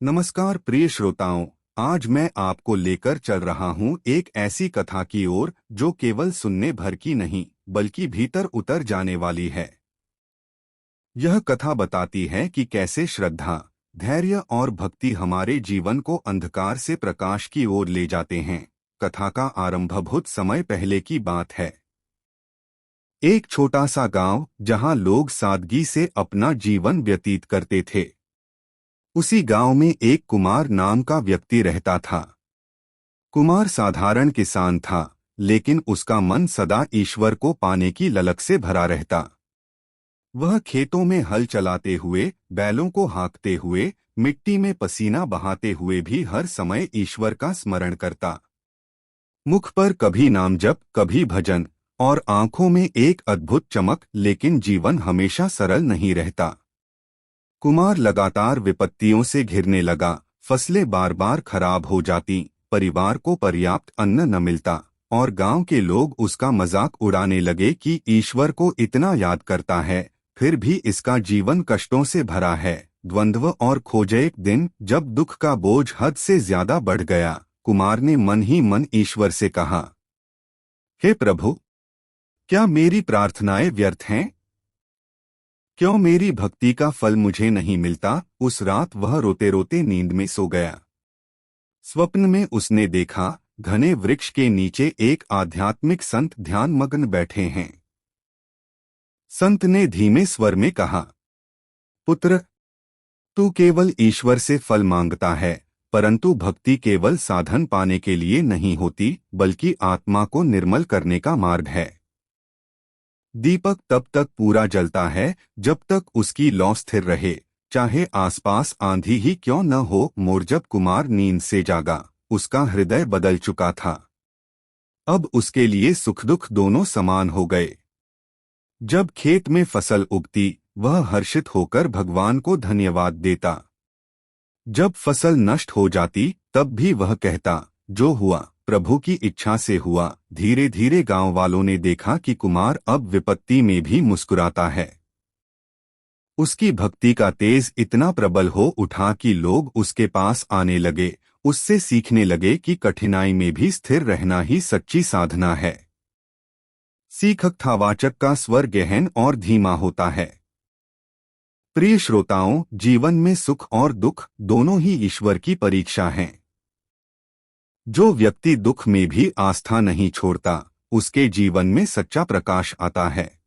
नमस्कार प्रिय श्रोताओं, आज मैं आपको लेकर चल रहा हूं एक ऐसी कथा की ओर जो केवल सुनने भर की नहीं बल्कि भीतर उतर जाने वाली है। यह कथा बताती है कि कैसे श्रद्धा, धैर्य और भक्ति हमारे जीवन को अंधकार से प्रकाश की ओर ले जाते हैं। कथा का आरंभ बहुत समय पहले की बात है। एक छोटा सा गांव जहां लोग सादगी से अपना जीवन व्यतीत करते थे। उसी गांव में एक कुमार नाम का व्यक्ति रहता था। कुमार साधारण किसान था, लेकिन उसका मन सदा ईश्वर को पाने की ललक से भरा रहता। वह खेतों में हल चलाते हुए, बैलों को हाँकते हुए, मिट्टी में पसीना बहाते हुए भी हर समय ईश्वर का स्मरण करता। मुख पर कभी नाम जप, कभी भजन और आंखों में एक अद्भुत चमक, लेकिन जीवन हमेशा सरल नहीं रहता। कुमार लगातार विपत्तियों से घिरने लगा। फसलें बार बार खराब हो जाती, परिवार को पर्याप्त अन्न न मिलता और गांव के लोग उसका मजाक उड़ाने लगे कि ईश्वर को इतना याद करता है, फिर भी इसका जीवन कष्टों से भरा है। द्वंद्व और खोजे। एक दिन जब दुख का बोझ हद से ज्यादा बढ़ गया, कुमार ने मन ही मन ईश्वर से कहा, हे प्रभु, क्या मेरी प्रार्थनाएं व्यर्थ हैं? क्यों मेरी भक्ति का फल मुझे नहीं मिलता? उस रात वह रोते रोते नींद में सो गया। स्वप्न में उसने देखा, घने वृक्ष के नीचे एक आध्यात्मिक संत ध्यानमग्न बैठे हैं। संत ने धीमे स्वर में कहा, पुत्र, तू केवल ईश्वर से फल मांगता है, परंतु भक्ति केवल साधन पाने के लिए नहीं होती, बल्कि आत्मा को निर्मल करने का मार्ग है। दीपक तब तक पूरा जलता है जब तक उसकी लौ स्थिर रहे, चाहे आसपास आंधी ही क्यों न हो। जब कुमार नींद से जागा, उसका हृदय बदल चुका था। अब उसके लिए सुख दुख दोनों समान हो गए। जब खेत में फसल उगती, वह हर्षित होकर भगवान को धन्यवाद देता। जब फसल नष्ट हो जाती, तब भी वह कहता, जो हुआ प्रभु की इच्छा से हुआ। धीरे धीरे गांव वालों ने देखा कि कुमार अब विपत्ति में भी मुस्कुराता है। उसकी भक्ति का तेज इतना प्रबल हो उठा कि लोग उसके पास आने लगे, उससे सीखने लगे कि कठिनाई में भी स्थिर रहना ही सच्ची साधना है। सीखकथावाचक का स्वर गहन और धीमा होता है। प्रिय श्रोताओं, जीवन में सुख और दुख दोनों ही ईश्वर की परीक्षा हैं। जो व्यक्ति दुख में भी आस्था नहीं छोड़ता, उसके जीवन में सच्चा प्रकाश आता है।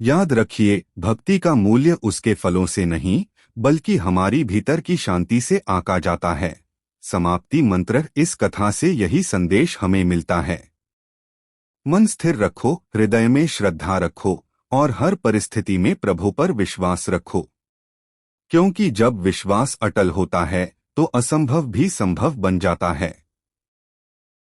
याद रखिए, भक्ति का मूल्य उसके फलों से नहीं, बल्कि हमारी भीतर की शांति से आका जाता है। समाप्ति मंत्र। इस कथा से यही संदेश हमें मिलता है। मन स्थिर रखो, हृदय में श्रद्धा रखो और हर परिस्थिति में प्रभु पर विश्वास रखो। क्योंकि जब विश्वास अटल होता है तो असंभव भी संभव बन जाता है।